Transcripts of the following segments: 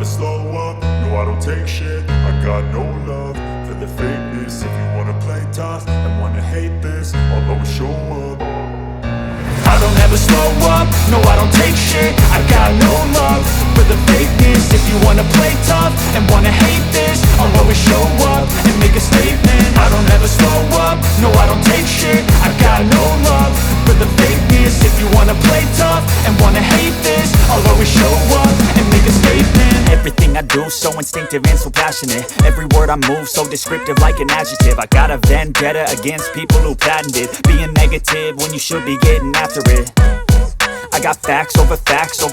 slow up, no I don't take shit. I got no love for the fakeness. If you wanna play tough and wanna hate this, I'll always show up. I don't ever slow up, no I don't take shit. I got no love for the fakeness. If you wanna play tough and wanna hate this, I'll always show up and make a statement. I don't ever slow up, no I don't take shit. I got no love for the fakeness. If you wanna play tough and wanna hate this, I'll always show up and make a statement. Everything I do so instinctive and so passionate. Every word I move so descriptive like an adjective. I got a vendetta against people who patented being negative when you should be getting after it. I got facts over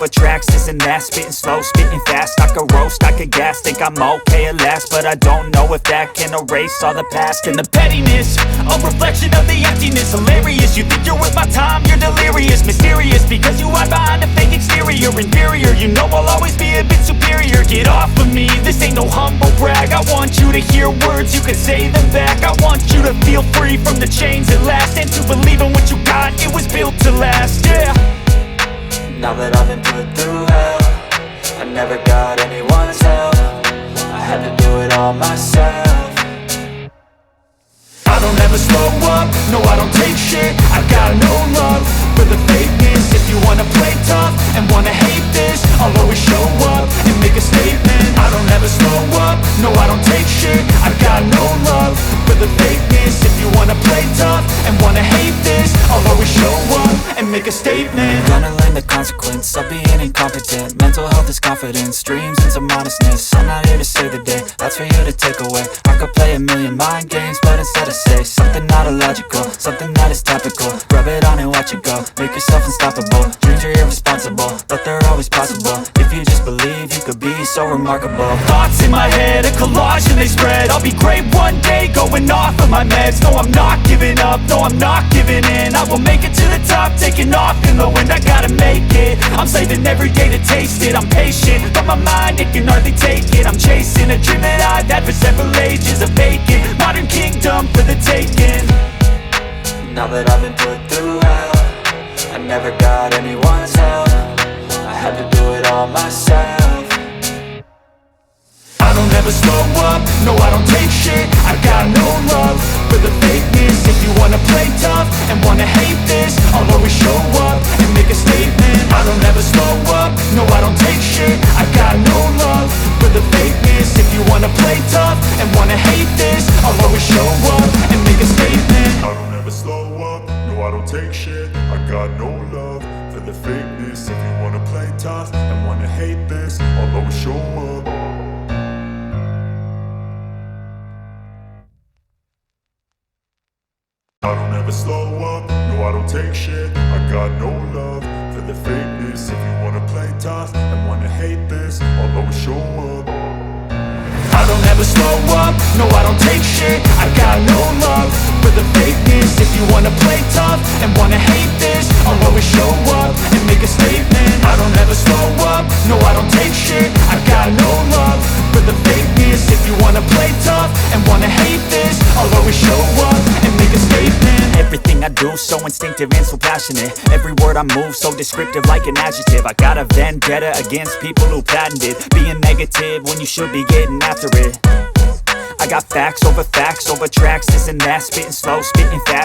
tracks, this and that. Spitting slow, spitting fast, I could roast, I could gas. Think I'm okay at last, but I don't know if that can erase all the past. And the pettiness, a reflection of the emptiness. Hilarious, you think you're worth my time, you're delirious. Mysterious, because you hide behind a fake exterior. Inferior, you know I'll always be a bit superior. Get off of me, this ain't no humble brag. I want you to hear words, you can say them back. I want you to feel free from the chains at last, and to believe in what you got, it was built to last, yeah. Now that I've been put through hell, I never got anyone's help. I had to do it all myself. I don't ever slow up, no I don't take shit. I got no love for the fakeness. If you wanna play tough and wanna hate this, I'll always show up and make a statement. I don't ever slow up, no I don't take shit. I got no love for the fakeness. If you wanna play tough and wanna hate this, I'll always show up and make a statement. Gonna learn the consequence of being incompetent. Mental health is confidence, dreams and some modestness. I'm not here to save the day, that's for you to take away. I could play a million mind games, but instead I say something not illogical, something that is topical. Rub it on and watch it go, make yourself unstoppable. Dreams are irresponsible, but they're always possible. If you just believe, you could be so remarkable. Thoughts in my head, a collage and they spread. I'll be great one day, going off of my meds. No, I'm not giving up, no, I'm not giving in. I will make it to the top, taking off in the wind. I gotta make it, I'm saving every day to taste it. I'm patient, but my mind, it can hardly take it. I'm chasing a dream that I've had for several ages. A vacant, modern kingdom for the taking. Now that I've been put through hell, I never got anyone's help. I had to do it all myself. I don't ever slow up, no I don't take shit. I got no love for the fakeness. If you wanna play tough and wanna hate this, I'll always show up and make a statement. I don't ever slow up, no I don't take shit. I got no love for the fakeness. If you wanna play tough and wanna hate this, I'll always show up and make a statement. I don't ever slow up, no I don't take shit. I got no love for the fakeness. If you wanna play tough and wanna hate this, I'll always show up. I don't ever slow up, no I don't take shit. I got no love for the fakeness. If you wanna play tough and wanna hate this, I'll always show up. I don't ever slow up, no I don't take shit. I got no love for the fakeness. If you wanna play tough and wanna hate this, I'll always show up and make a statement. I don't ever slow up, no I don't take shit. I got no love for the fakeness. If you wanna play tough and wanna hate this, I'll always show up and make a statement. Everything I do so instinctive and so passionate. Every word I move so descriptive like an adjective. I got a vendetta against people who patented being negative when you should be getting after it. I got facts over tracks, this and that. Spitting slow, spitting fast,